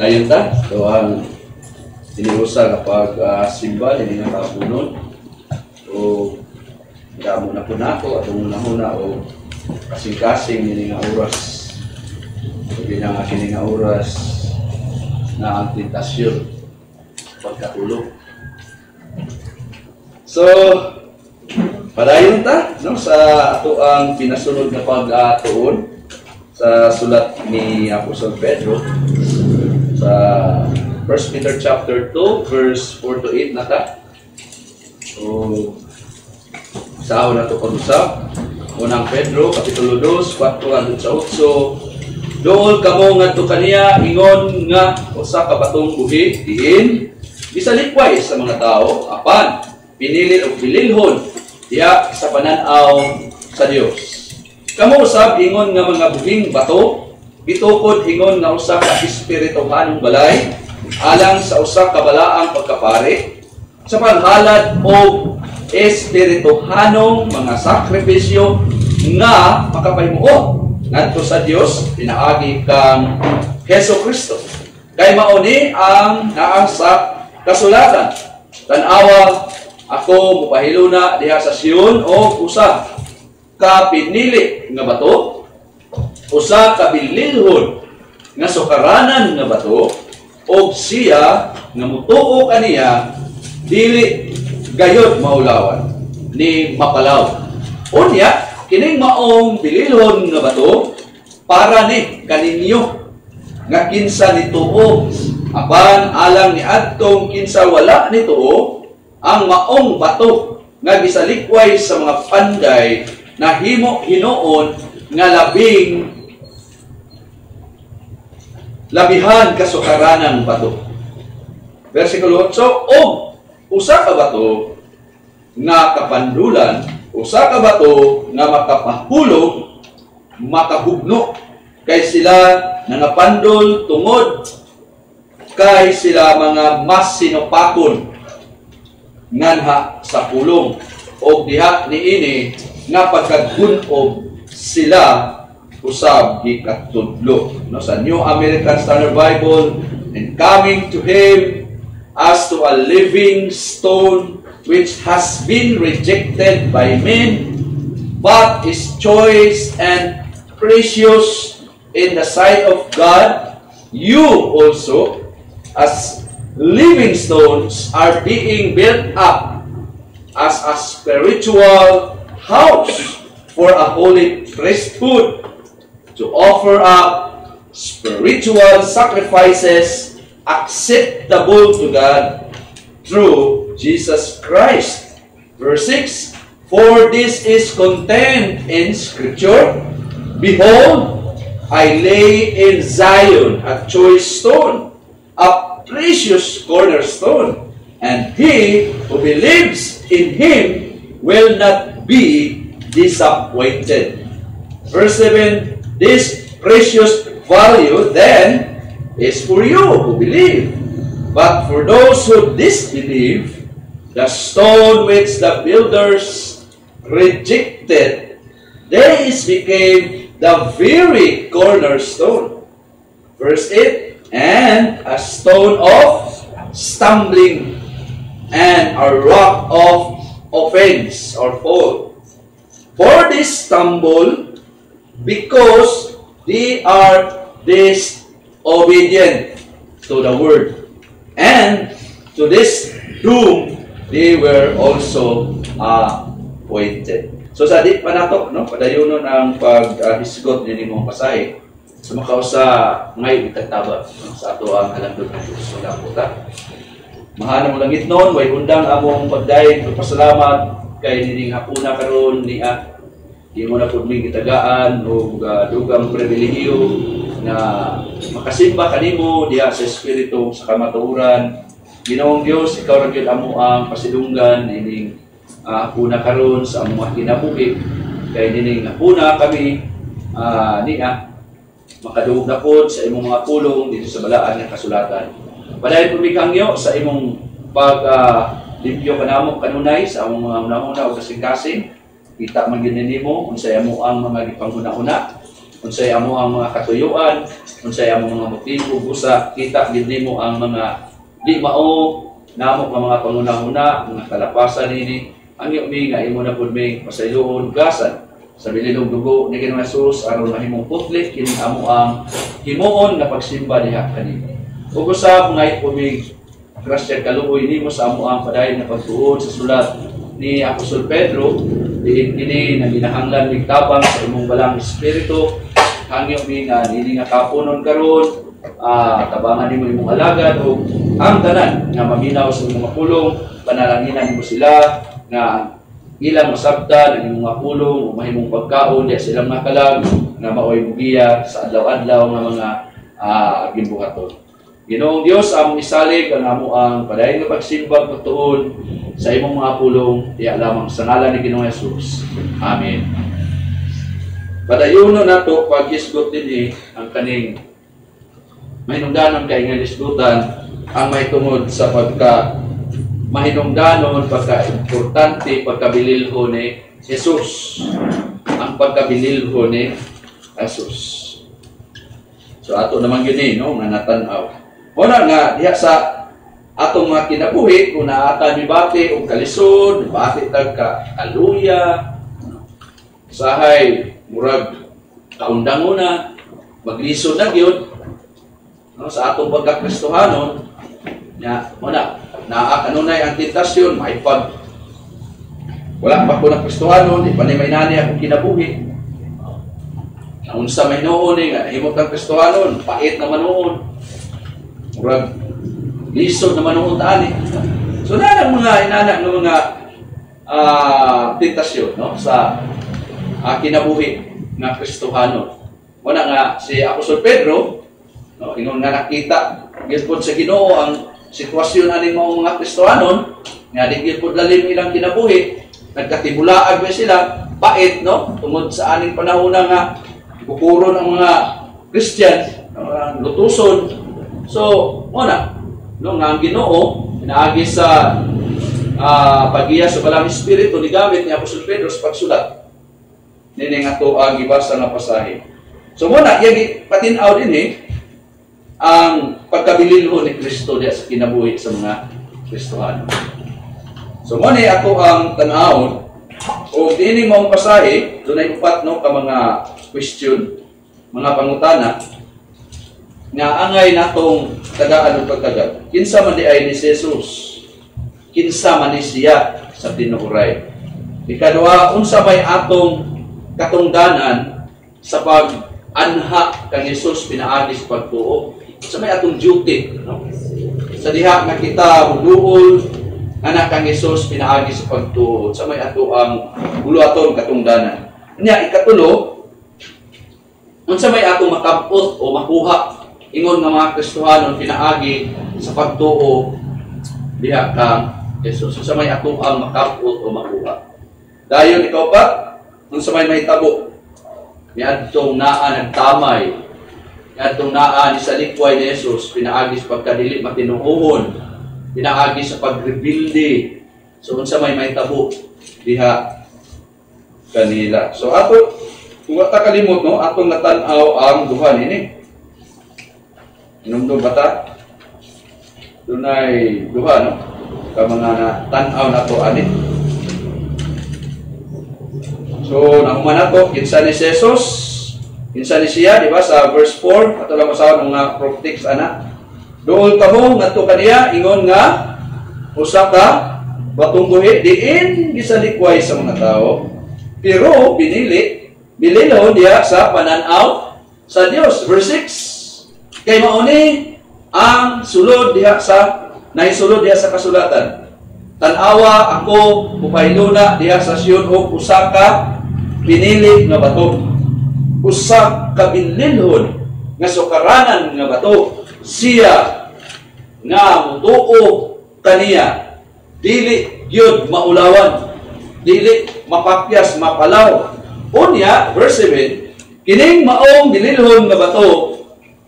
Dayon ta, ito ang iniusa kapag simba, hindi nga kapunon. O damo na po na ako, atong una-una o kasing-kasing hindi nga oras. Sabi na nga kini nga oras na ang tentasyon pagkatulog. So, padayon ta no, sa ato ang pinasunod na pag-atuon sa sulat ni Apostol Pedro sa 1 Peter chapter 2 verse 4 to 8 na ta. So, sa na ito pag-usap. Unang Pedro, Kapitulo 2, 4 hanggang sa 8. Dool kamo ngadto kaniya, ingon nga, usa ka batong buhi, diin, bisalikway sa mga tao, apan, pinili o bililhon, diya sa pananaw sa Dios. Kamo usab, ingon nga mga buhing bato, bitukod ingon nga usa ka espirituhanong balay, alang sa usa ka balaang pagkapari, sa paghalad o espirituhanong mga sakripisyo nga makapahimuot ngadto sa Dios pinaagi kang Hesus Kristo. Kay mao ni ang naa sa kasulatan. Tan-awa ako mupahiluna diha sa Sion o usa ka pinili nga bato, usa ka bililhon nga sukaranan nga bato, og siya nga mutuo kaniya dili gayod maulawan ni mapalaw. Unya, kining maong bililhon nga bato para ni kaninyo nga kinsa nituo, apan alang ni adtong kinsa wala nituo, ang maong bato nga gisalikway sa mga panday na himo hinuon nga labihan kasukaranan bato. Versikulo 8, og usa ka bato nga kapandulan, usa ka bato nga makapahulog, makahugno, kay sila nangapandol tungod kay sila mga mas sinupakon nganha sa pulong, o diha niini nga pagkagunob sila usab gikatudlo. No, sa New American Standard Bible, and coming to him as to a living stone which has been rejected by men, but is choice and precious in the sight of God, you also, as living stones, are being built up as a spiritual house for a holy priesthood, to offer up spiritual sacrifices acceptable to God through Jesus Christ. Verse 6, for this is contained in Scripture, behold, I lay in Zion a choice stone, a precious cornerstone, and he who believes in him will not be disappointed. Verse 7, this precious value then is for you who believe. But for those who disbelieve, the stone which the builders rejected, this became the very cornerstone. Verse 8, and a stone of stumbling and a rock of offense or fall. For they stumble because they are disobedient to the word, and to this doom they were also appointed. So sa di pa nato, no, padayunon ang paghisgot ni mong pasahe. So makausa ngay itataba, no, sa ato ang halandod ng Diyos. Wala po ta. Mahana mo langit noon, way undang among pagdayon, pagpasalamat kay nining hapuna karon ni di mo na po may kitagaan o dugang pribilehiyo na makasimba kanimo diha sa Espiritu sa kamatuoran. Ginoong Dios, ikaw ra gyud amo ang pasidunggan ining hapuna karon sa among mga kinabuhi, kay nining hapuna kami niya makadungog na po sa imong mga pulong dito sa balaan ng kasulatan. Padayon po mikangyo sa imong limpyo kanamo kanunay sa among mga una-una o kasing-kasing. Kita man ginin mo, unsaya mo ang mga gipanghuna-una. unsay amo ang mga katuyuan, unsay amo mga motibo busa kita gid nimo ang mga di mao namo nga mga panguna-una, mga kalapasan nini. Ang mi nga imo na pud may pasayloon gasan sa bililong dugo ni Ginoong Hesus aron mahimong putli kini amo ang himuon nga pagsimba diha kanimo. Ug usab nga imo mi grasya kaluoy nimo sa amo ang padayon nga pagtuon sa sulat ni Apostol Pedro diin kini nga ginahanglan mig tabang sa imong balang espiritu hangyo mi nga dili nga kapunon karon tabangan nimo imong alagad o ang tanan nga maminaw sa imong mapulong panalanginan nimo sila nga ilang masabtan ang imong mapulong o mahimong pagkaon diya silang makalag nga maoy mugiya sa adlaw-adlaw nga mga ginbuhaton. Ginoong Dios among isalig ang amo ang padayon nga pagsimba pagtuon sa imong mga pulong diya lamang sa ngalan ni Ginoong Hesus. Amen. Padayonon nato pag-isgot dinhi ang kaning mahinungdanon kay nga isgutan ang mahitungod sa pagka mahinungdanon pagka-importante pagkabililho ni Jesus. Ang pagkabililho ni Jesus. So ato naman yun no nga natanaw. Muna nga diha sa atong mga kinabuhi kung naata ni bati o kalisod, bati tag ka kaluya, sahay murag kaundanguna, maglisod na gyud no, sa atong pagkakristohanon nya muna kanunay ang tentasyon maipag wala pa ko na kristohanon di pa ni may nani akong kinabuhi na unsa may noon nga nahimot ang kristohanon pait naman noon murag lisod naman noon tani so na mga inanak ng mga tentasyon no sa kinabuhi nga kristohanon muna nga si Apostol Pedro no, ingon nga nakita gipod sa Ginoo ang sitwasyon aning mga kristohanon nga di gipod lalim ilang kinabuhi nagkatibulaag ba sila bait no tungod sa aning panahon nga bukuron ang mga Christian lutuson so muna no nga ang Ginoo pinaagi sa pagiya sa balang espiritu ni gamit ni Apostol Pedro sa pagsulat nini nga to ang gibasa nga pasahe so muna yang patinaw din ang pagkabililho ni Kristo diya sa kinabuhi sa mga Kristohano. So mo ni ako ang tan-awon o dining mong pasahe dunay upat no ka mga question, mga pangutana nga angay natong tagaan ug pagtagad. Kinsa man di ay ni Jesus? Kinsa man ni siya sa tinuoray? Ikaduha, unsa may atong katungdanan sa pag-anha kang Jesus pinaagi sa pagtuo? Sa may atong duty no? Sa diha nga kita duol anak kang Jesus pinaagi sa pagtuo sa may ato ang buluhaton katungdanan nya ikatulo unsa may atong makabot o makuha ingon nga mga Kristohanon pinaagi sa pagtuo diha kang Jesus unsa may ato ang makabot o makuha dayon ikaw pa unsa may mahitabo niadtong naa nagtamay atong naa ni sa likway ni Jesus pinaagi sa pagkadili matinuohon pinaagi sa pagrebilde so unsa may mahitabo diha kanila so ato kung ta kalimot no atong natan-aw ang duha nini inumdum bata dunay duha no ka mga tan-aw nato ani so nahuman nato kinsa ni Jesus kinsa ni siya, di ba? Sa verse 4, ato lang masawa ng mga propetics, ana. Dool ka mo, ngadto kaniya, ingon nga, usa ka, batong buhi, diin, gisalikway sa mga tao. Pero, bililo diya sa pananaw sa Dios. Verse 6, kay mauni, ang sulod diya sa, nahisulod diya sa kasulatan. Tanawa ako, mupailuna diya sa Sion o usa ka, pinili nga bato. Usa ka binlilhon nga sukaranan nga bato siya nga mutuo kaniya dili gyud maulawan dili mapapyas mapalaw unya verse 7 kining maong binlilhon nga bato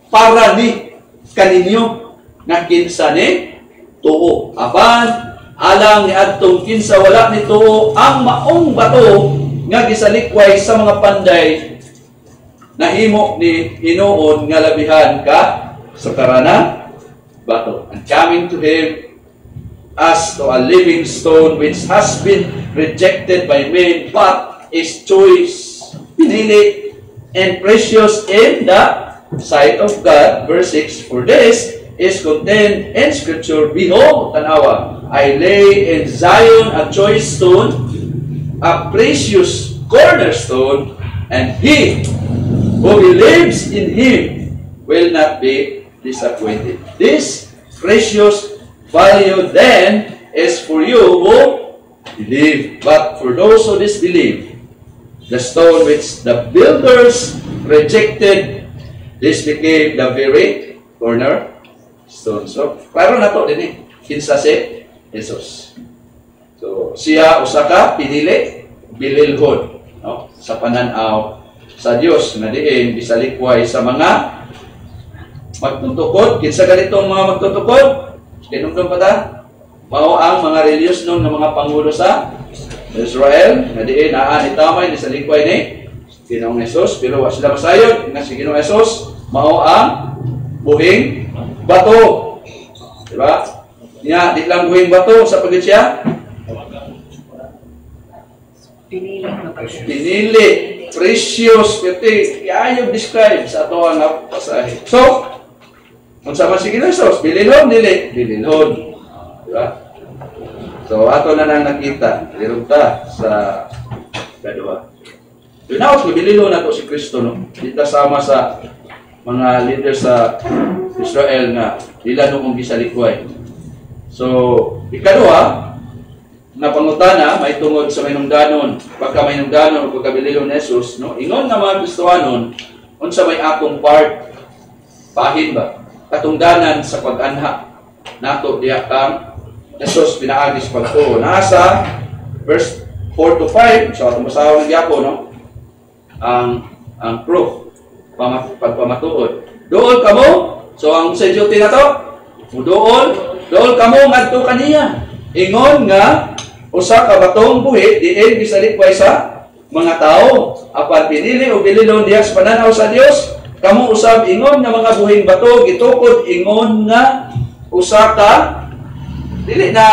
para ni kaninyo nga kinsa ni tuo apan alang ni adtong kinsa wala ni tuo ang maong bato nga gisalikway sa mga panday nahimo ni hinuon nga labihan ka sa karanang bato. And coming to him as to a living stone which has been rejected by men, but is choice, pinili, and precious in the sight of God. Verse 6, for this is contained in Scripture, behold, tanawa, I lay in Zion a choice stone, a precious cornerstone, and he who believes in him will not be disappointed. This precious value then is for you who believe, but for those who disbelieve, the stone which the builders rejected, this became the very cornerstone. So, klaro na to din eh. Kinsa si Jesus. So, siya usaka pinili, bililhon, no? Sa pananaw sa Dios na diin bisalikway sa mga magtutukod. Kinsa ganitong mga magtutukod? Kinumdum pa ta? Mao ang mga religious nung ng mga pangulo sa Israel na diin naa ni tamay ni salikway ni Ginoong Hesus, pero wa sila masayod nga si Ginoong Hesus mao ang buhing bato. Diba? Niya, di lang buhing bato sa pagit siya. Pinili, precious, pati, ayaw describe sa ato ang pasahe. So, kung sama si Ginoong Hesus, bililhon, bililhon. Diba? So, ato na nang nakita, lirunta sa kadua. Pinaos, bililhon na to si Kristo, no? Dito sama sa mga leader sa Israel na nila nung gisalikway. So, ikadua, na pangutana, may tungod sa mainungdanon, pagka mainungdanon o pagkabililon ni Jesus, no? Ingon na mga Kristohanon, unsa may akong part, bahin ba? Katungdanan sa pag-anha, nato diya kang Jesus pinaagis pagtuo. Nasa verse 4 to 5, so atong basaw ng Yapo, no? Ang proof, pagpamatuod. Doon kamo, so ang sa duty na to, doon kamo ngadto kaniya. Ingon nga, usa ka batong buhi, diin gisalikway sa mga tao. Apan pinili o bililon diya sa pananaw sa Dios, kamo usab ingon nga mga buhing bato, gitukod ingon nga usa ka, dili na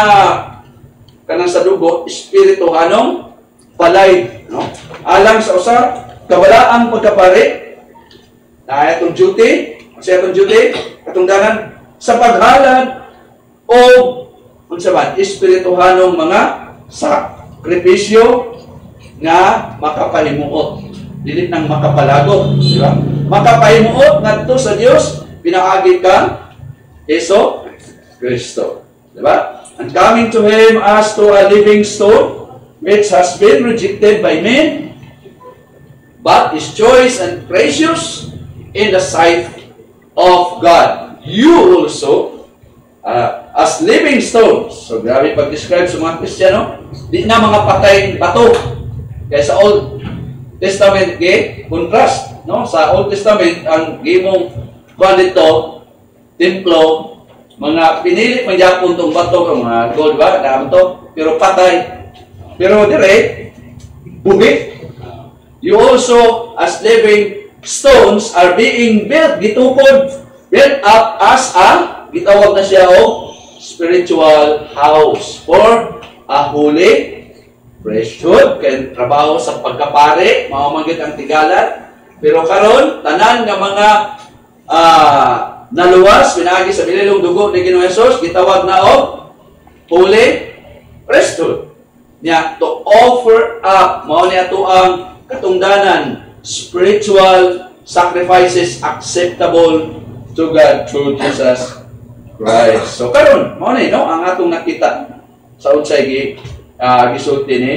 kanang sa dugo, espirituhanong balay. No? Alang sa usa, kabalaang pagkapari, na itong duty, sa itong duty, katungdanan, sa paghalad o unsa man espirituhanong mga sakripisyo nga makapahimuot, dili nang makapalagot, di ba? Makapahimuot ngadto sa Dios pinaagi ka Hesus Kristo, di ba? And coming to him as to a living stone which has been rejected by men, but is choice and precious in the sight of God. You also, as living stones. So, grabe pag-describe sa mga Kristiyano, di na mga patay bato. Kaya sa Old Testament, contrast. No? Sa Old Testament, ang gimong kuwan dito, templo, mga pinili, magyapon itong bato, mga gold ba, naman to, pero patay. Pero dire, buhi. You also, as living stones, are being built, gitukod, built up as a, gitawag na siya o spiritual house for a holy priesthood. Kaya trabaho sa pagkapare, mamamanggit ang tigalan. Pero karon tanan nga mga naluwas, pinagi sa bililong dugo ni Ginoong Hesus, gitawag na o holy priesthood. Niya, to offer up, mao niya to ang katungdanan, spiritual sacrifices acceptable to God through Jesus Christ. So karon, mao ni no ang atong nakita sa unsay gisulti ni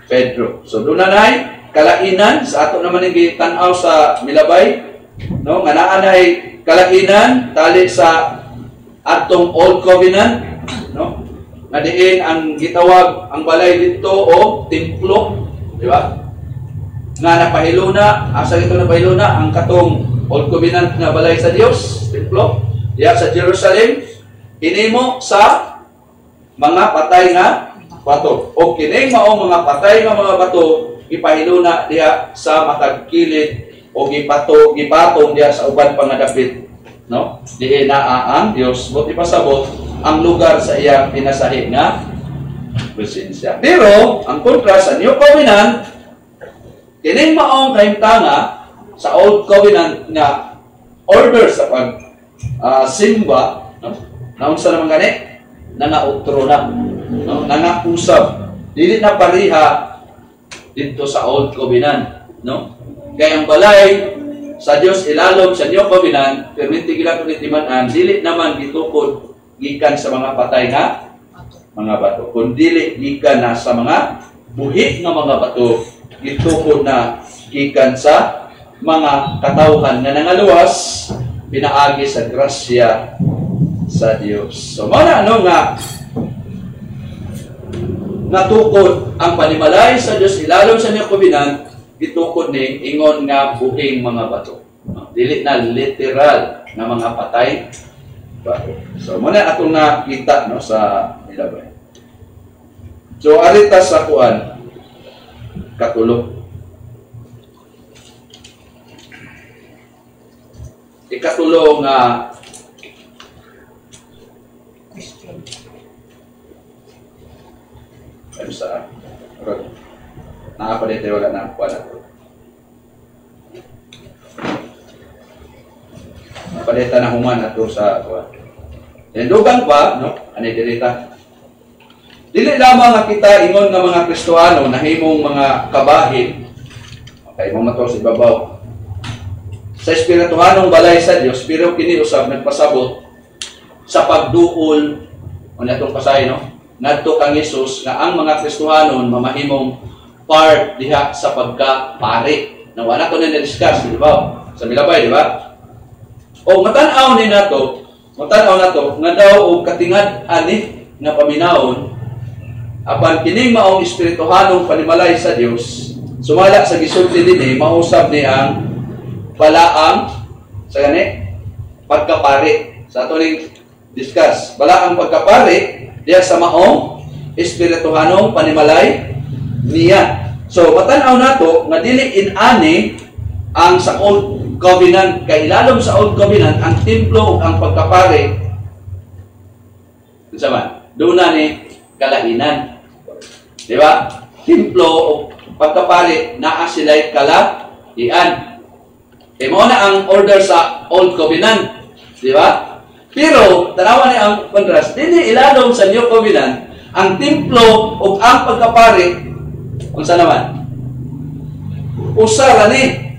Pedro. So doon na kalainan sa ato naman ang gitan-aw sa milabay, no, nga naa nay kalainan tali sa atong Old Covenant, no, na diin ang gitawag ang balay dito o templo, di ba? Nga napahiluna, asa ito napahiluna ang katong Old Covenant nga balay sa Dios, templo, diya sa Jerusalem, hinimo sa mga patay nga bato. O kining mao mga patay nga mga bato ipahiluna diya sa matagkilid o gipatong diya sa uban pa nga dapit, no? Di naa ang Dios buti pasabot ang lugar sa iyang pinasahi nga presensya. Pero ang kontra sa New Covenant, kining maong kahimtanga sa Old Covenant nga order sa pag simba, no? Naunsa naman gani? Nangautro na, no? Nangausab. Dili na pariha dito sa Old Covenant, no? Kaya ang balay sa Dios ilalom sa New Covenant, perminti gila kunitiman-an, dili naman gitukod gikan sa mga patay nga mga bato, kundi gikan na sa mga buhi nga mga bato, gitukod na gikan sa mga katawhan nga nangaluwas pinaagi sa grasya sa Dios. So mao na ano nga natukod ang panimalay sa Dios ilalom sa New Covenant, gitukod ni ingon nga buhing mga bato. Dili na literal na mga patay bato. So muna atong nakita no sa ilabay. So arita sa kuan katulo. Ikatulo nga ano sa nakapalit wala na kuan ato. Napalita na human ato sa kuan. Then dugang pa, no? Ani dirita. Dili lamang nga kita ingon nga mga Kristohano nahimong mga kabahin. Okay, mo mato sa ibabaw. Sa espirituhanong balay sa Dios, pero kini usab nagpasabot sa pagduol o natong pasay, no? Ngadto kang Hesus nga ang mga Kristohanon mamahimong part diha sa pagka-pari. Na wala ko na na-discuss, di ba? Sa milabay, di ba? O matan-aw ni nato nga daw og katingad ani nga paminawon apan kining maong espirituhanong panimalay sa Dios sumala sa gisulti dinhi mausab ni ang balaang sa gani pagkapari sa ato ning discuss balaang pagkapari diya sa maong espirituhanong panimalay niya. So matan-aw nato nga dili inani ang sa Old Covenant, kay ilalom sa Old Covenant, ang templo ug ang pagkapari, doon na ni kalainan. Di ba? Templo ug pagkapari, naa sila'y kalaian. E mo na ang order sa Old Covenant. Di ba? Pero, tanawan niya ang contrast, hindi ilalom sa New Covenant, ang templo ug ang pagkapari, kung saan naman? Usara ni.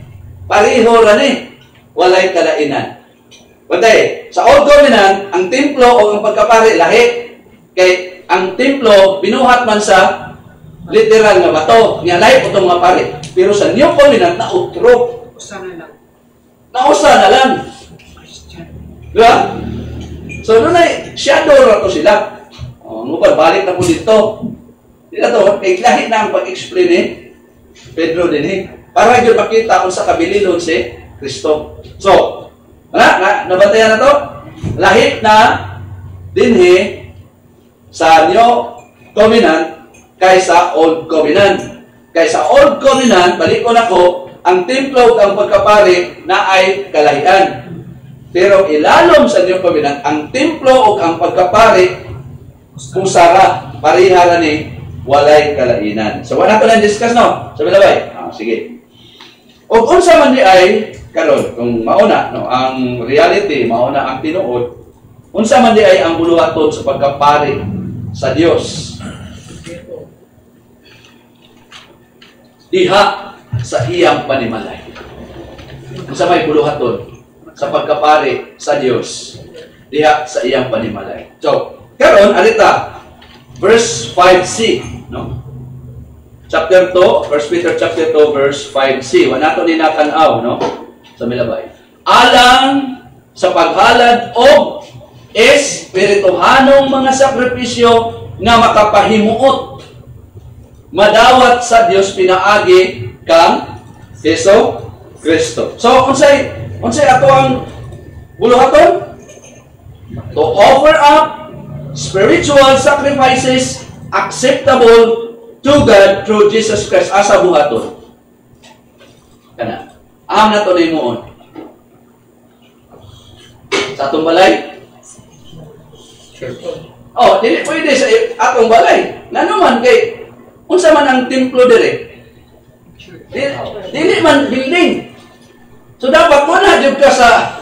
Pareho rani, walay kalainan. Pantay, sa Old Covenant, ang templo o ang pagkapari lahi. Kay ang templo binuhat man sa literal nga bato, nga lahi po itong mga pari. Pero sa New Covenant, nautro. Nausa na lang. Diba? So, doon ay shadow rato sila. Balik na po dito. Dito to, kay lahi na ang pag-explain ni Pedro din eh. Para yun makita kung sa kabilinon si Kristo. So, nabantayan na to? Lahit na dinhi sa New Covenant kaysa Old Covenant. Kaysa Old Covenant, balik ko na ko, ang templo ang pagkapari na ay kalahian. Pero ilalom sa New Covenant, ang templo o ang pagkapari kusara, parihara ni walay kalainan. So, wala ko na discuss, no? Sabi na ba? Sige. O unsa man di ay karon kung mauna no ang reality mauna ang tinuod unsa man di ay ang buluhaton sa pagkapari sa Dios diha sa iyang panimalay. Unsa may buluhaton sa pagkapari sa Dios diha sa iyang panimalay. So karon alita verse 5c no. Chapter 2, 1 Peter chapter 2, verse 5c. Wala nato ni natanaw, no? Sa milabay. Alang sa paghalad o espirituhanong mga sakripisyo nga makapahimuot madawat sa Dios pinaagi kang Hesus Kristo. So, unsay ato ang buluhaton? To offer up spiritual sacrifices acceptable to God through Jesus Christ asa buhaton. Kana. Aham na to na imuon. Sa atong balay. Oh, dili pwede sa atong balay. Nga naman kay unsa man ang templo dire? Dili man building. So dapat mo na jud ka sa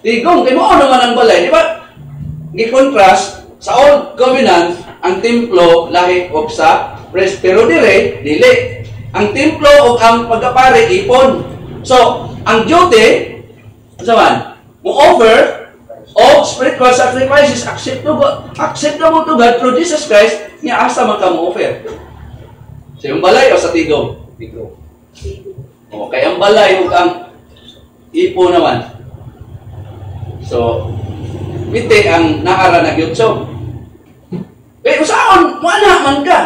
tigong kay mao naman ang balay, di ba? Gi-contrast sa Old Covenant ang templo lahi og sa priest, pero dire dili. Ang templo ug ang pagkapari ipon. So, ang duty unsa man? Mo offer of spiritual sacrifices acceptable to God through Jesus Christ, niya asa man ka mo offer. Sa iyong balay o sa tigong? Tigong. O, kaya ang balay ug ang ipo naman. So, piti ang naara na gyudso. Eh, usaon, wala man ka.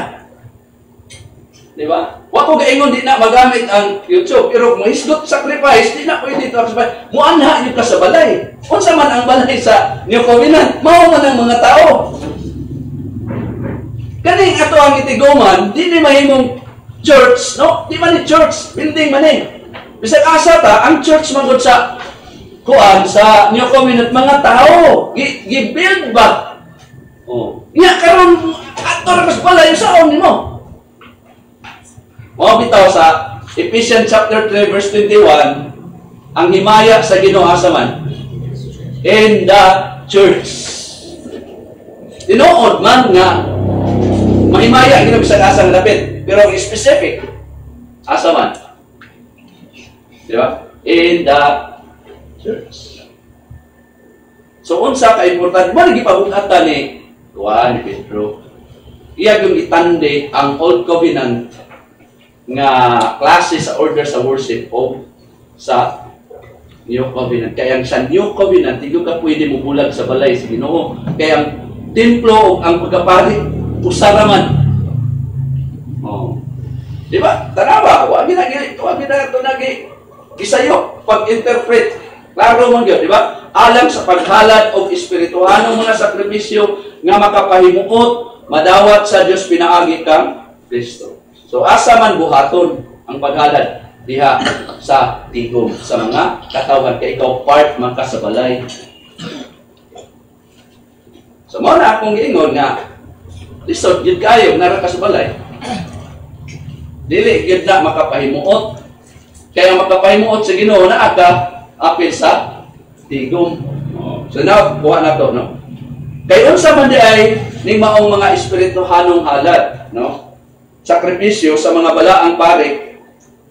Di ba? Wa ko gaingon di na magamit ang YouTube, pero kung hisgot sacrifice, di na pwede ito sacrifice. Muanha yun ka sa balay. Unsa man ang balay sa New Covenant, mao man ang mga tao. Kaning ato ang itigoman, di mahimong church, no? Di man ni church, building man eh. Bisag asa ta, ang church magod sa kuan sa New Covenant, mga tao, gi-build ba? Oh. Nga karon ato ra mas balay saon nimo. Mo bitaw sa Ephesians chapter 3 verse 21, ang himaya sa Ginoo asa man in the church. Tinuod man nga mahimaya Ginoo bisag asa nga dapit, pero specific asa man. Di ba? In the church. So unsa ka importante mo gipabug-atan ni Juan ni Pedro. Iya yung itande ang Old Covenant nga klase sa order sa worship o sa New Covenant. Kaya sa New Covenant, hindi ka pwede mo bulag sa balay sa Ginoo. Kaya ang templo o ang pagkapari, usara man. Oh. Di ba? Tanawa, huwag na ito isayo, pag-interpret. Klaro man yun, di ba? Alang sa paghalad o espirituhanong mga sakripisyo nga makapahimuot, madawat sa Diyos pinaagi kang Kristo. So, asa man buhaton ang paghalad diha sa tigom, sa mga katawan, kay ikaw part man ka sa balay. So, mo na akong giingon nga, lisod, yun kayo, nara ka sa balay. Dili, yun na makapahimuot. Kaya makapahimuot sa Ginoo na aka, apil sa tigom. So, now, buha na to, no? Kaya unsa man di ay, ning maong mga espirituhanong halad, no? Sakripisyo sa mga balaang pare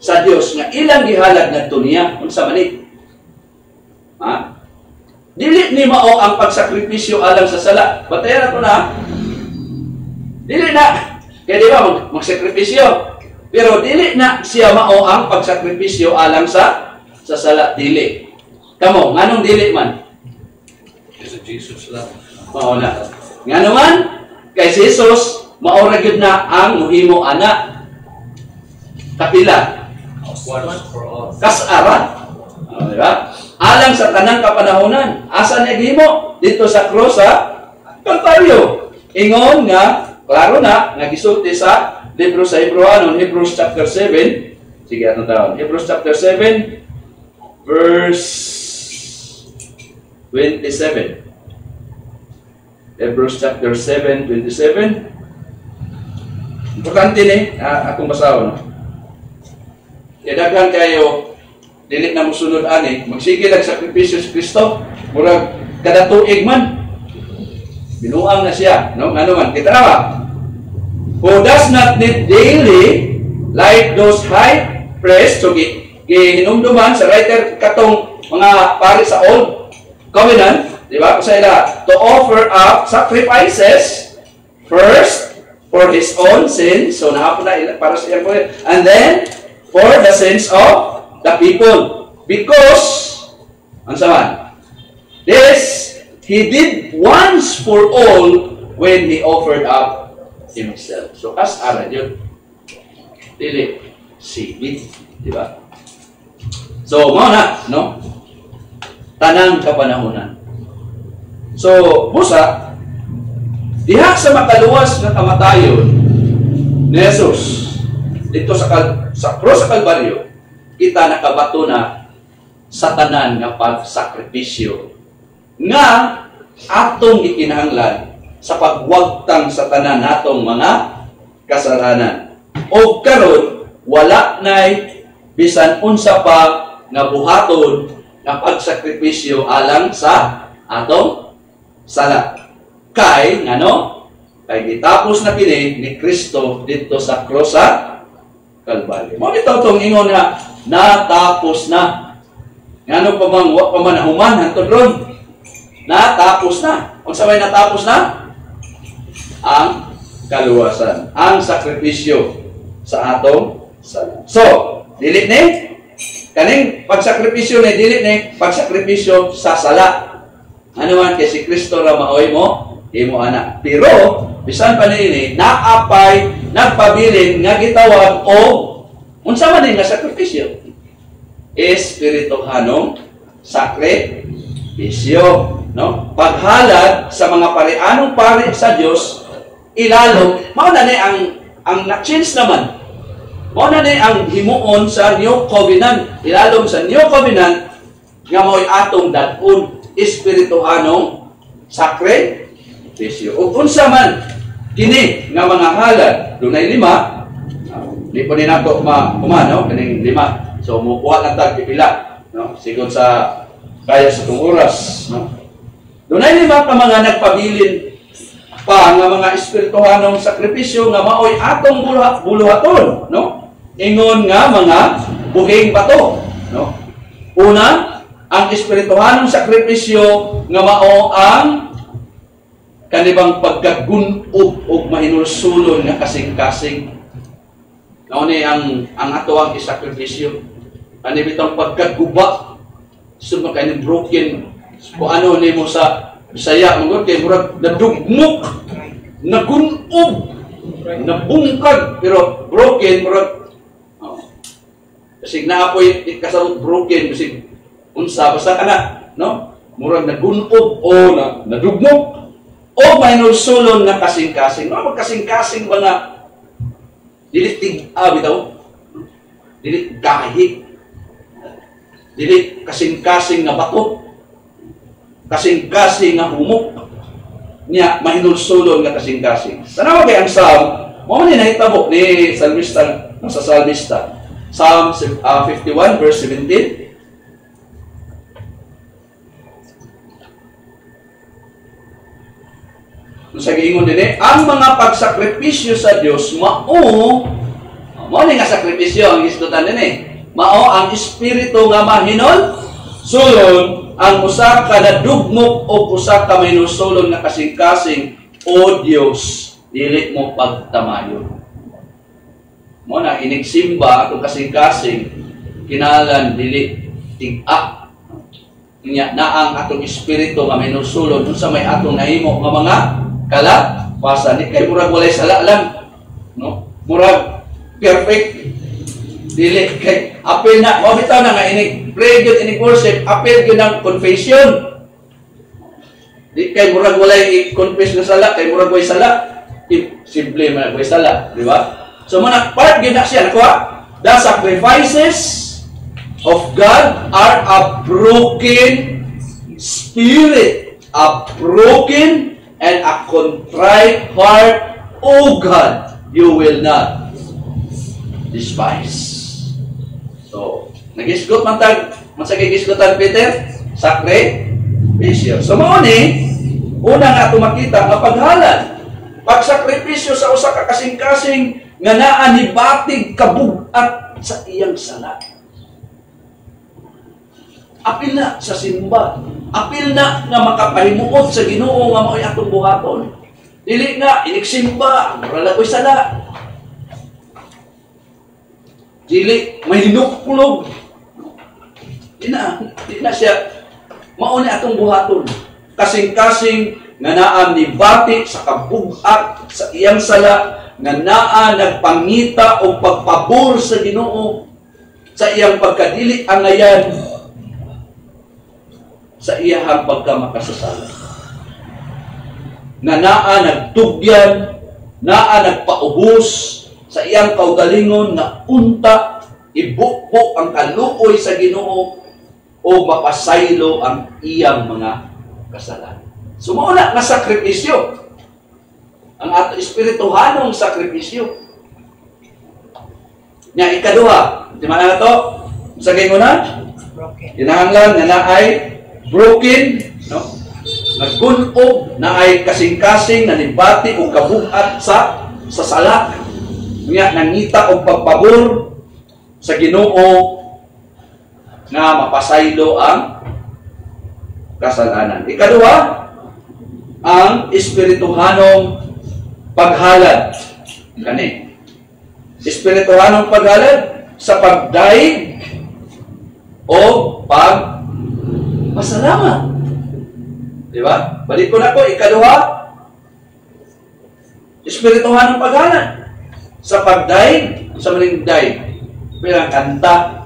sa Dios nga ilang gihalad ngadto niya unsa man ni? Ha? Dili ni mao ang pagsakripisyo alang sa sala. Batayan nato na. Dili na kay di ba magsakripisyo. Pero dili na siya mao ang pagsakripisyo alang sa sala, dili. Kamo nganong dili man? Kasi Jesus lang. Mao na. Ngano man kay si Jesus maura gyud na ang muhimo ana kapila Once for all. kasara. Di ba? Alang sa tanang kapanahonan, asa niya gihimo dito sa krus sa Kalbaryo. Ingon nga klaro na nga gisulti sa libro sa Hebrewanon, Hebrews chapter 7. Sige atong taon. Hebrews chapter 7 verse 27. Hebrews chapter 7, 27. Importante ni, akong basahon. Kaya daghan kayo, dili na musunod ani, magsige lang sakripisyo sa Kristo, murag kada tuig man. Binuang na siya, no? Ano man, kita na ba? Who does not need daily, like those high priests, so gihinumduman sa writer katong mga pari sa Old Covenant, di ba? Kasi to offer up sacrifices first, for his own sins, so nahapon na para sa iyang kuya, and then for the sins of the people, because ansa man, this he did once for all when he offered up himself. So as ara yun, dili sibit, di ba? So mo na, no? Tanang kapanahunan. So busa diha sa makaluwas nga kamatayon ni Jesus dito sa krus sa Kalbaryo, kita nakabato na sa tanan nga pagsakripisyo nga atong gikinahanglan sa pagwagtang sa tanan natong mga kasalanan. O karon wala nay bisan unsa pa nga buhaton nga pagsakripisyo alang sa atong sala. Kay ngano? Kay gitapos na kini ni Kristo dito sa cross sa Kalbaryo. Mo bitaw tong ingon nga natapos na. Ngano pa man wa pa man nahuman hangtod ron? Natapos na. Unsa may natapos na? Ang kaluwasan, ang sakripisyo sa atong sala. So, dili ni kaning pagsakripisyo ni dili ni pagsakripisyo sa sala. Ano man kay si Kristo ra maoy mo imo anak. Pero bisan pa nini naapay nagpabilin nga gitawag o unsa man nga sakripisyo? Espirituhanong sakripisyo, no? Paghalad sa mga parianong pari sa Dios ilalom mao na ni ang na-change naman. Mao na ni ang himuon sa New Covenant. Ilalom sa New Covenant nga mao'y atong dag-on espirituhanong sakripisyo. Ug unsa man kini nga mga halad, dunay 5. Di po ni nato kumano kining 5. So mukuha lang tag pipila, no? Sigon sa kaya sa tong oras, no? Dunay 5 ka mga nagpabilin pa nga mga espirituhanong sakripisyo nga maoy atong buluhaton, no? Ingon nga mga buhing bato, no? Una, ang espirituhanong sakripisyo nga mao ang kanibang pagkagunob og mahinulsulon nga kasing-kasing. Mao ni ang ato ang isakripisyo. Ani bitong pagkaguba summa kay broken kung ano nimo sa Bisaya mangod kay murag nadugmok, nagunob, nabungkag pero broken murag kasi naapoy kasabot broken kasi unsa basta kana, no? Murag nagunob o nadugmok o mahinulsulon nga kasing-kasing. No, magkasing-kasing ba nga dili bitaw? Dili kahit. Dili kasing-kasing nga bato. Kasing-kasing nga humok. Nya mahinulsulon nga kasing-kasing. Tanawa kay ang Psalm, mo man ni nahitabo ni salmista sa salmista. Psalm 51 verse 17. Sa giingon din ang mga pagsakripisyo sa Dios mao ni nga sakripisyo ang isdutan din mao ang espiritu nga mahinol sulon ang usa ka nadugmok o usa ka mahinulsulon nga kasing-kasing o Dios dili mo pagtamayon. Mo na inigsimba atong kasing-kasing kinalan dili tig-a nya na ang atong espiritu nga mahinulsulon unsa may atong nahimo nga mga kalapasan ni kay murag walay sala lang, no? Murag perfect dili kay apil na mo bitaw na nga ini pray gyud ini worship apil gyud ang confession di kay murag walay i-confess nga sala kay murag way sala simple man way sala, di ba? So man part gyud na siya nakuha the sacrifices of God are a broken spirit, a broken and a contrite heart, O God, you will not despise. So, nagisgot man tag, masagay gisgotan Peter, sakripisyo. So, mao ni, una nga tumakita nga paghalad, pagsakripisyo sa usa ka kasing-kasing nga naa ni batig kabug-at sa iyang sala. Apil na sa simba. Apil na nga makapahimuot sa Ginoo nga mao'y atong buhaton. Dili nga iniksimba, murala ko'y sala. Dili mahinuklog. Di na siya mao ni atong buhaton. Kasing-kasing nga naa ni bati sa kabug-at sa iyang sala nga naa nagpangita o pagpabor sa Ginoo sa iyang pagkadili angayan sa iyahang pagkamakasasala. Na naa nagtugyan, naa nagpaubos sa iyang kaugalingon na unta ibukbo ang kaluoy sa Ginoo o mapasaylo ang iyang mga kasalanan. Sumuna nga sakripisyo. Ang ato espirituhanong sakripisyo. Nya ikaduha, di man na to? Sa ginguna? Kinahanglan nga naay broken, no? Naggunog, naay kasing-kasing, nanibati o kabuhat sa salak. Nga nangita og pagpabor sa Ginoo nga mapasaylo ang kasalanan. Ikaduha, ang espirituhanong paghalad. Kani. Espirituhanong paghalad sa pagdaig o pagpasalamat. Di ba? Balik ko na ko, ikaduha, espirituhanong paghalad sa pagdaig, sa maling daig. Bilang kanta.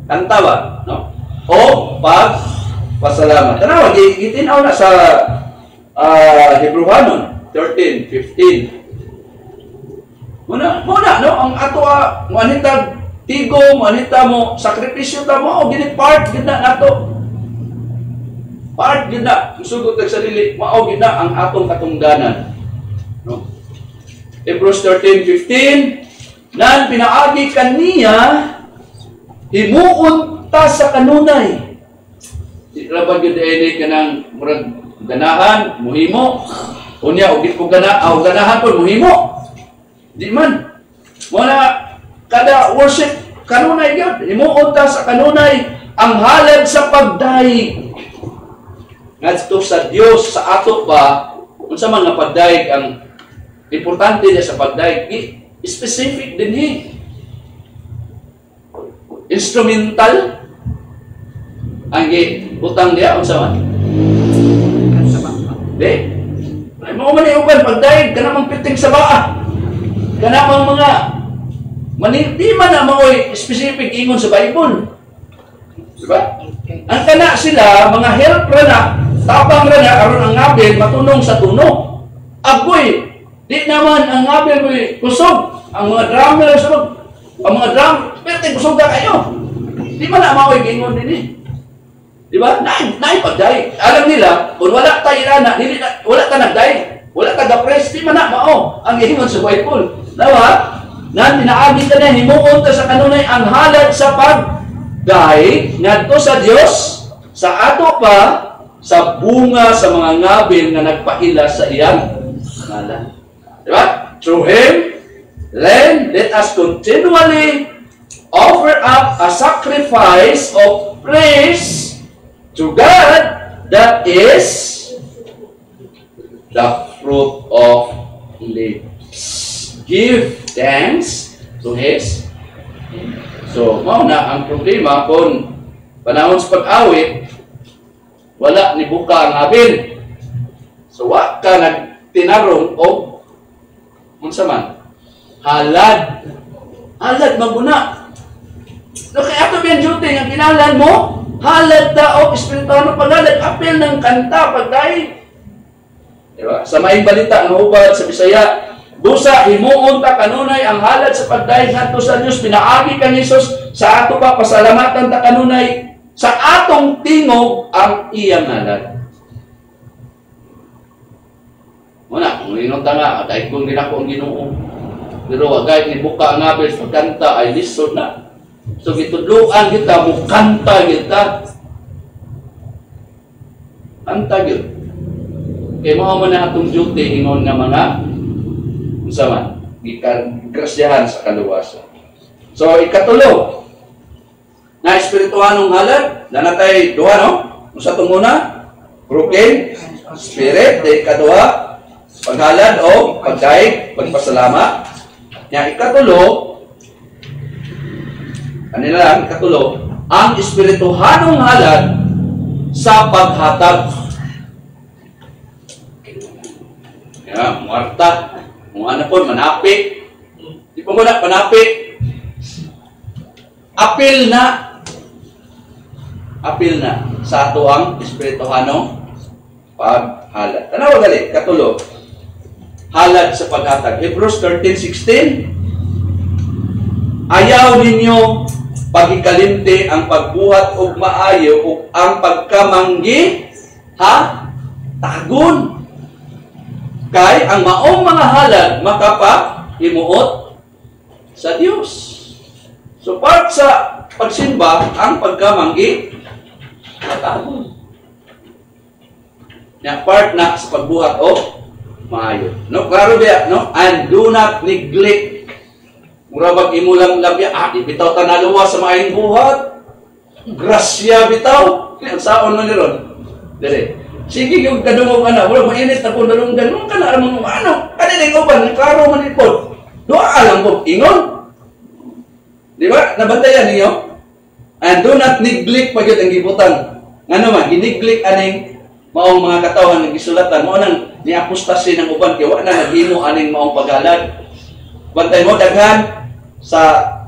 Kanta ba? No? O pagpasalamat. Tanawa, gitinaw na sa Hebrewanon 13:15. Muna, no? Ang ato manitag tigo, manita mo, sakripisyo ta mo, o gini part, gina nato. Part, gina. Musugot sa sarili, mao gina ang atong katungdanan. No? Hebrews 13:15, nan pinaagi kaniya, himuon ta sa kanunay. Di rabag yun ka ng ganahan, muhimo. Unya, ugit ko ganahan po, muhimo. Di man. Muna, kada worship, kanunay yun. Himuon ta sa kanunay, ang halad sa pagdaig. Ngadto sa Dios sa ato pa, kung sa mga pagdaig, ang importante niya sa pagdaig, specific din instrumental ang utang niya unsa man. Di. Ay mo man uban pagdaig kana mang piting sa baa. Kana mang mga di man na maoy specific ingon sa Bible. Di ba? Ang kana sila mga help ra na, tabang ra na aron ang ngabil matunong sa tuno. Agoy, di naman ang ngabil mo'y kusog. Ang mga drummer kusog. Ang mga drum, pero kusog na kayo. Di man na maoy gingon din Di ba? Naay pagdaig. Alam nila, kung wala tayo na, wala ta nagdaig, wala ta ga-press, di man na mao ang ingon sa Bible. Nawa, na pinaagi ka na, himuon ta sa kanunay ang halad sa pagdaig ngadto sa Dios, sa ato pa, sa bunga sa mga ngabil nga nagpaila sa iyang ngalan. Di ba? Through Him, then let us continually offer up a sacrifice of praise to God, that is the fruit of lips. Give thanks to His. So, mauna ang problema kung panahon sa pag-awit, wala ni buka ang abil. So, wa ka nagtinarong o unsa man? Halad. Halad maguna. So, kaya ito yung duty nga kinalan mo, halad ta o espiritual ng paghalad, apel ng kanta, pagdaig. Diba? Sa maing balita, ang hubad sa Bisaya, busa, himuon ta kanunay ang halad sa pagdaig nato sa Diyos, pinaagi kang Isus, sa ato pa, pasalamatan ta kanunay, sa atong tingog ang iyang halad. Muna, kung inong ta nga, dahil kung din ako ang Ginoo, pero wagay ni buka ang abel sa pagkanta ay lisod na. So, gitudluan kita, mukanta kita. Kanta kita. Kaya mga man na atong duty, ingon nga mga usaman, ikrasyahan sa kaluwasan. So, ikatulo, na espirituhanong halad, na natay duha, no? Kung sa itong muna, broken spirit, dahil ikaduha, paghalad o pagdaig, pagpasalamat. Nga ikatulo, kanila lang, ikatulo, ang espirituhanong halad sa paghatag. Yan, muarta. Kung ano po, manapik. Di po muna, panapik. Apil na sa ato ang espirituhanong paghalad. Tanawa gali, katulo. Halad sa paghatag. Hebrews 13:16. ayaw ninyo pagikalimti ang pagbuhat og maayo ug ang pagkamanggi tagon. Kay ang maong mga halad makapahimuot sa Dios. So part sa pagsimba ang pagkamanggi tagon. Na part na sa pagbuhat og maayo. No, klaro ba, no? And do not neglect. Mura bag imulang labya, ibitaw ta naluwa sa maayong buhat. Grasya bitaw. Ang saon man niron. Dire. Sige yung kadungog ana, wala mainit na kung dalunggan. Nung ka na ramang ano? Ano din uban? Klaro man ipod. Doa lang po. Ingon. Di ba? Nabantayan ninyo? And do not neglect pag yun ang gibutan. Nga naman, gineglect aning maong mga katawan ng gisulatan. Mo nang ni-apostasi ng uban. Kaya wala na naghimo aning maong paghalad. Bantay mo, daghan sa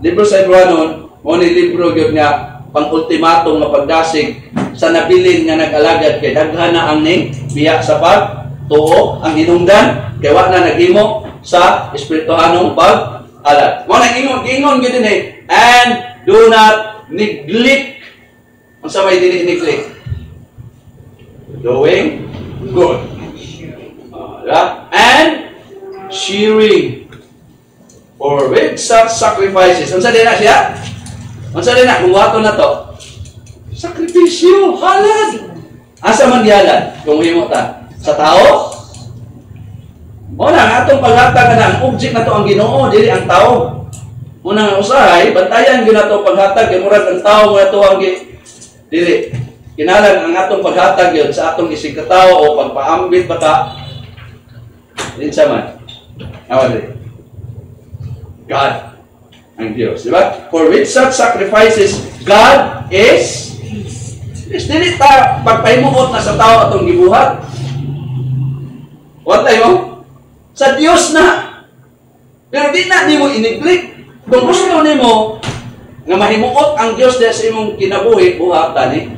libro sa Hebrewanon, mo ni libro yun nga pang-ultimatong nga pagdasig sa nabilin nga nag-alagad kay daghan na ang ning biya sa pagtuo ang hinungdan kay wa na naghimo sa espirituhanong pag-alad. Mo nang ingon gyud dinhi, and do not neglect. Unsa may dili neglect? Doing good. And sharing. Or with such sacrifices. Unsa din na siya? Unsa din na? Kung wato na to. Sakripisyo. Halad. Asa man dihalad? Kung himo ta? Sa tao? Muna nga itong paghatag na ang object na to ang Ginoo, dili ang tao. Muna nga usahay, bantayan yun na to paghatag. Kaya murag ang tao nga to ang dili. Kinalan ang atong paghatag yun sa atong isig katao o pagpaambit baka. Din sa man. Awali. God ang Diyos, di ba? For with such sacrifices, God is dili ta pagpahimuot na sa tao atong gibuhat. What tayo? Sa Diyos na. Pero di na nimo ineglect. Kung gusto nimo nga mahimuot ang Diyos sa imong kinabuhi, buhata ni.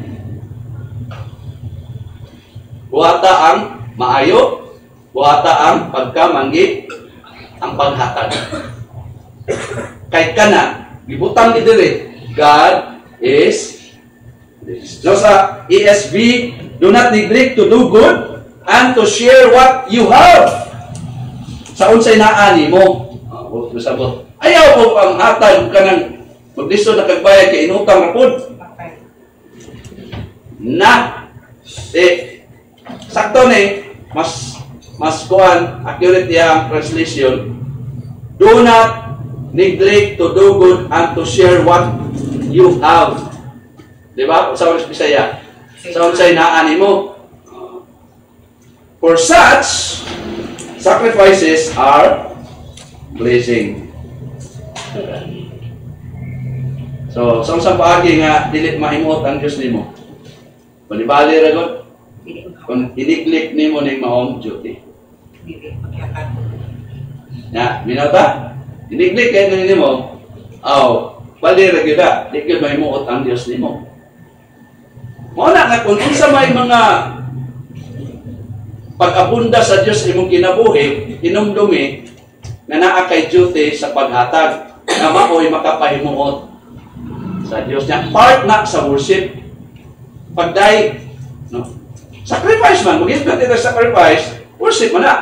Buhata ang maayo, buhata ang pagkamanggi, ang paghatag. Kay kana gibutang ni diri, God is this. No, sa ESV, do not neglect to do good and to share what you have. Sa unsay naa nimo? Sabot. Ayaw mo pang hatag kanang magdiso na kagbayad kay inutang ra pud. Na sakto ni mas kuan accurate yang translation. Do not neglect to do good and to share what you have. Diba? Sa ulit Bisaya. Sa unsay naan mo. For such sacrifices are pleasing. So, sa unsang paagi nga dili mahimot ang Dios nimo. Balibali ra gud. Kung i-neglect nimo ning maong duty. Na, minata? I-neglect kayo nimo, bali ra gyud di gyud mahimuot ang Dios nimo. Mo na nga kung unsa may mga pag-abunda sa Dios imong kinabuhi, hinumdumi na naa kay duty sa paghatag na maoy makapahimuot sa Dios niya. Part na sa worship. Pagday, no? Sacrifice man, magiging natin ang sacrifice, worship man na.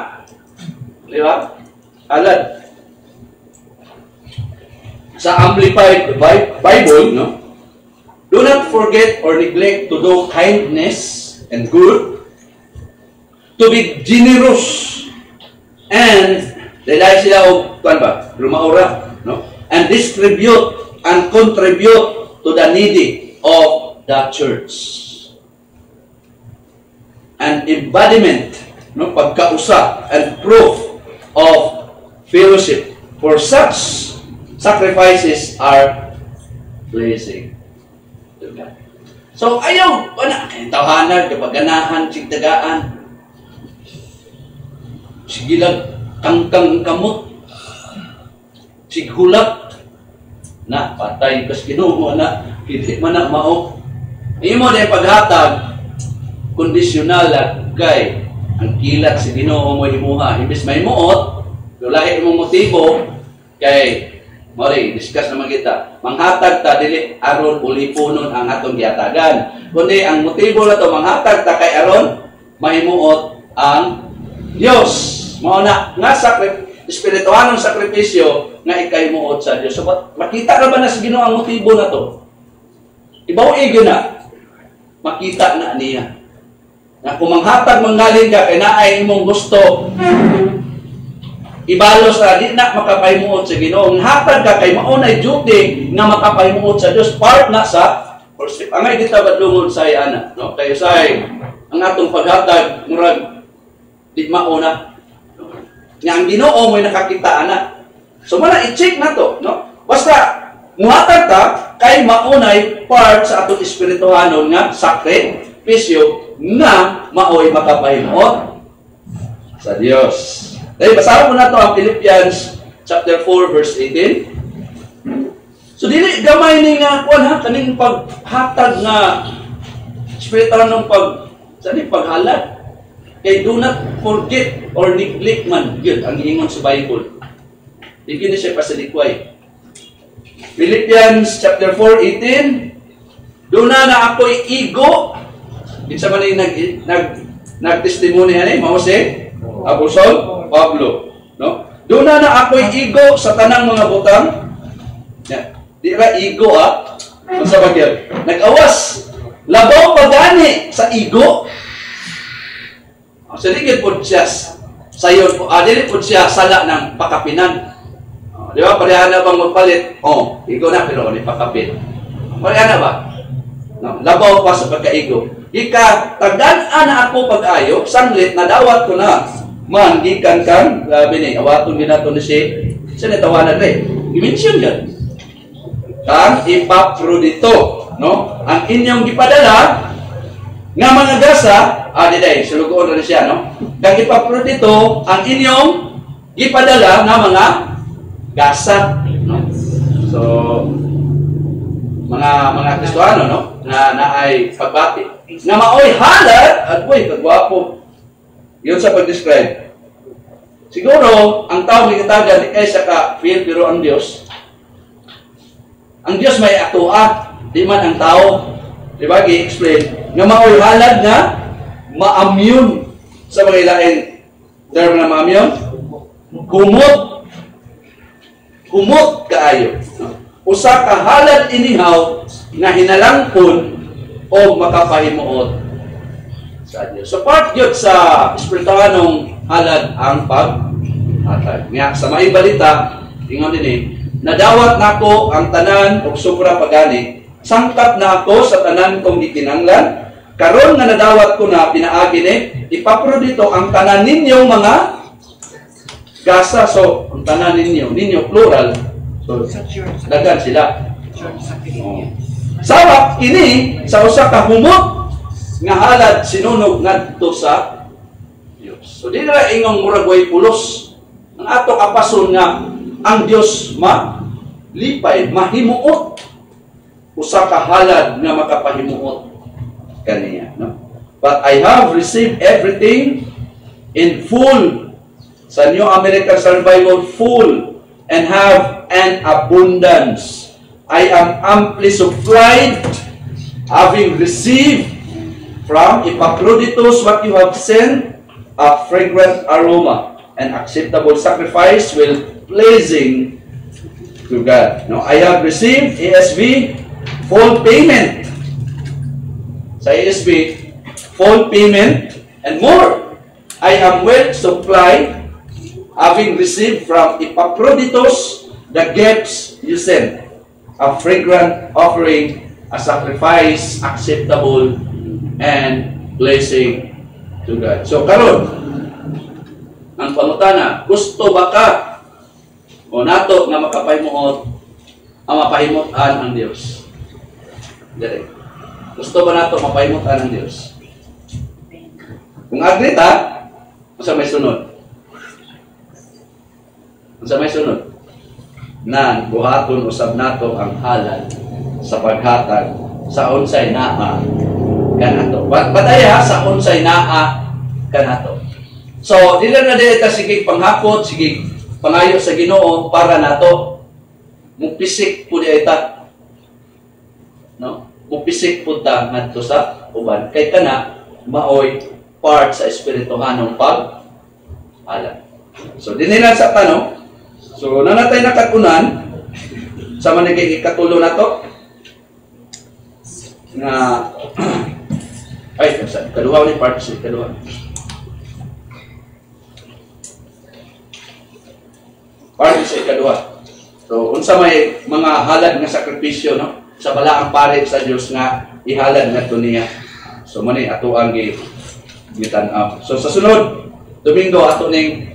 Di ba? Alad. Sa Amplified Bible, no? Do not forget or neglect to do kindness and good, to be generous, and dahil sila o, lumaura, no? And distribute and contribute to the needy of the church. An embodiment, no? Pagkausa and proof of fellowship. For such sacrifices are pleasing to God. So, ayaw, tawanan, kapag-ganahan, sigdagaan, sigilag, kangkang kamot, sighulak, na, patay, kas Ginoo na, hindi man na mao. Imo na yung paghatag, kondisyonal kay, ang kilat si Ginoo mo imuha. Imbis may muot, lahi imong motibo, kay, Mori, discuss naman kita. Manghatag ta dili aron ulipunon ang atong gihatagan. Kundi ang motibo na to manghatag ta kay aron mahimuot ang Dios. Mao na nga espirituhanong sakripisyo nga ikaymuot sa Dios. So makita ra ba na sa Ginoo ang motibo na to? Ibaw-ig na. Makita na niya. Na kung manghatag manggaling ka kay naay imong gusto ibalos na di na makapahimuot sa Ginoo. Hatag ka kay maunay duty nga makapahimuot sa Dios, part na sa worship. Angay kita badlungod sa ana, no? Kay say ang atong paghatag murag di mauna. Nga ang Ginoo mo'y nakakita ana. So mala i-check na to, no? Basta muhatag ta kay maunay part sa atong espirituhanon nga sakripisyo nga maoy makapahimuot sa Dios. Dahil basahin mo na ito ang Philippians chapter 4 verse 18. So dili gamay ni nga kuan ha kaning paghatag nga espiritual ng paghalad. Kay do not forget or neglect man gyud ang ingon sa Bible. Dili ni siya pasalikway. Philippians chapter 4:18. Do na ako'y igo. Kinsa man ni nag-testimony ani mao si Apostol Pablo, no? Doon na ako'y igo sa tanang mga butang. Yeah. Di ra igo ha. Unsa ba gyud? Nag-awas. Labaw pagani sa igo. Sa digid pod siya sayon po. Dili pod siya sala ng pakapinan. Di ba pareha na bang magpalit? Igo na pero ni pakapin. Pareha na ba? No, labaw pa sa pagkaigo. Ika tagdan-an na ako pag-ayo, sanglit nadawat ko na. Man, gikan kan, grabe ni, awaton ginato ni siya natawanan rin. I-mention yan. Kang Epaprodito, no? Ang inyong gipadala, nga mga gasa, diday, sulugoon na siya, no? Kang Epaprodito, ang inyong gipadala nga mga gasa, no? So, mga Kristohano, no? Na ay pagbati. Nga maoy halad, at boy, kagwapo. Yun sa pag-describe. Siguro, ang tao may katagan, di kaysa ka-feel, pero ang Diyos may atua, di man ang tao. Di ba? I-explain. Nga maoy halad nga, ma-immune sa mga ilaing term na ma-immune. Kumot kaayo. Usa ka halad inihaw nga hinalangkon o makapahimuot sa Diyos. So part yun sa espirituhanong halad ang paghatag. Nga sa may balita, tingnan din nadawat nako ang tanan og sobra pagani, sangkat na ako sa tanan kong gikinanglan, karon nga nadawat ko na pinaagi ni, Epaprodito ang tanan ninyong mga gasa. So, ang tanan ninyo plural. So, dagan sila. Sabak ini sa usa ka humot nga halad sinunog ngadto sa Dios. So di na ingong murag way pulos. Ang ato kapason nga ang Dios malipay, mahimuot. Usa ka halad nga makapahimuot kaniya, no? But I have received everything in full. Sa New American Standard Bible, full, and have an abundance. I am amply supplied, having received from Epaphroditus what you have sent, a fragrant aroma, an acceptable sacrifice, well pleasing to God. Now, I have received ESV full payment. Sa ESV, full payment and more. I am well supplied, having received from Epaphroditus the gifts you sent, a fragrant offering, a sacrifice acceptable and pleasing to God. So karon ang pangutana, gusto ba ka o nato nga makapahimuot ang mapahimutan ang Dios? Dire. Gusto ba nato mapahimutan ang Dios? Kung agree ta, sa may sunod. Sa may sunod. Na buhaton usab nato ang halal sa paghatag sa unsay naa kanato. Badaya sa unsay naa kanato. So, dili na dili ta sige panghakot, sige pangayo sa Ginoo para nato. mupisik po di ita. No? Mupisik po ta ngadto sa uban. Kay kana maoy part sa espirituhanong pag-alam. So dinila sa tanong. So nanatay nakakunan sa manigay ikatulo na to nga ay kaduha ni part sa kaduha. Part sa ikaduha. So unsa may mga halad nga sakripisyo no sa balaang pare sa Dios nga ihalad ngadto niya. So mo ni ato ang gitan-aw. So sa sunod Domingo ato ning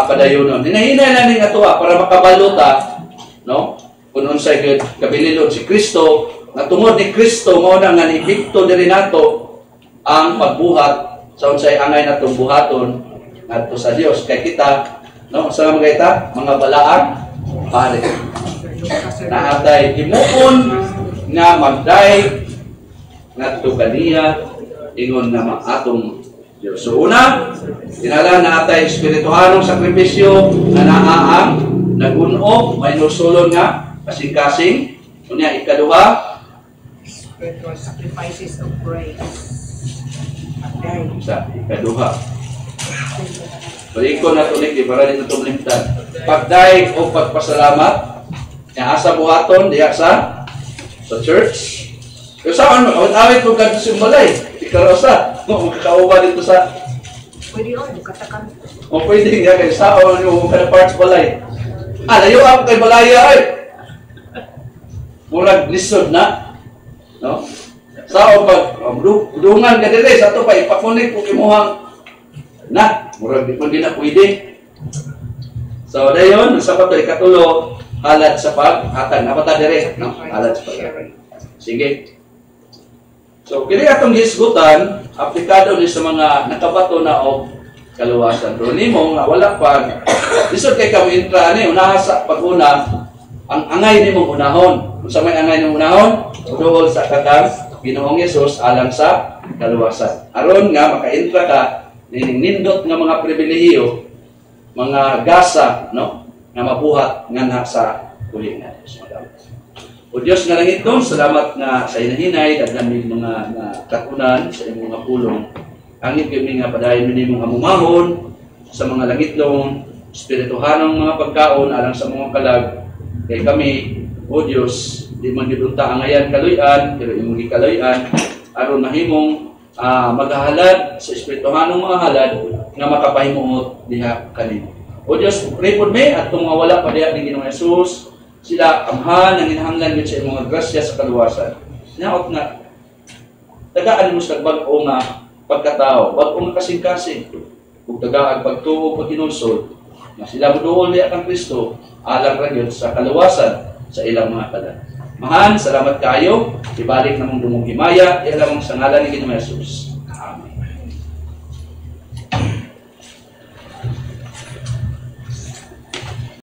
padayonon. Hinahinay na ning ato para makabalota no kun unsay gud kabililon si Kristo nga tungod ni Kristo mao na nga nibikto diri nato ang pagbuhat sa unsay angay natong buhaton ngadto sa Dios kay kita no sa mga mga balaang pare na atay himuon nga magday ngadto kaniya ingon nga atong Diyos. So una, tinala na atay espirituhanong sakripisyo na naaang nagunog may nusulon nga kasing-kasing. Unya ikaduha, spiritual sacrifices of praise. sa ikaduha. Balik ko na tulig, para dito tumlimtan. Pagday o pagpasalamat, nga asa buhaton, diya sa church. Kaya saan mo, awit ko ganito simbalay. Ikarosa, makakauba dito sa... Pwede yun, katakan. O pwede nga, kaya saan mo ka na parts balay. Layo ako kay balaya ay. Murag lisod na. No? Sao pag dungan ka dire sa to pa ipakunik ko kimuhang na murag di man na pwede. So dayon sa pato ikatulo halad sa paghatag napata dire no halad sa paghatag. Sige. So kini atong gisgutan aplikado ni sa mga nakabato na og kaluwasan. Pero nimo nga wala pa lisod kay kamo intra ani unaha sa paguna ang angay nimo unahon. Unsa may angay nimo unahon? Duol sa kakang Ginoong Hesus alang sa kaluwasan. Aron nga maka-intra ka nindot nga mga pribilehiyo, mga gasa, no, nga mabuhat nga na sa kuling na Diyos. O Diyos nga langit doon, salamat nga sa inahinay, dagdamig mga katunan sa imong mga pulong. Angin kami nga padayon minimong amumahon sa mga langit doon, espirituhanong mga pagkaon alang sa mga kalag. Kay kami, o Diyos, di man gidunta ang ayan kaluyan, pero imong gikaluyan aron mahimong maghahalad sa espirituhanong mga halad nga makapahimuot diha kanimo. O Dios, pray for me at kung wala pa diha ni Ginoong Hesus, sila amhan ang inahanglan gid sa imong grasya sa kaluwasan. Naot nga tagaan mo sa bag-o nga pagkatao, bag-o nga kasing-kasing, ug tagaan pagtuo pag hinulsol, nga sila muduol diha kang Kristo alang ra gyud sa kaluwasan sa ilang mga kalag. Mahan, salamat kayo. Ibalik na mong dumong himaya. Ilang sa ngalan ni Ginoong Hesus.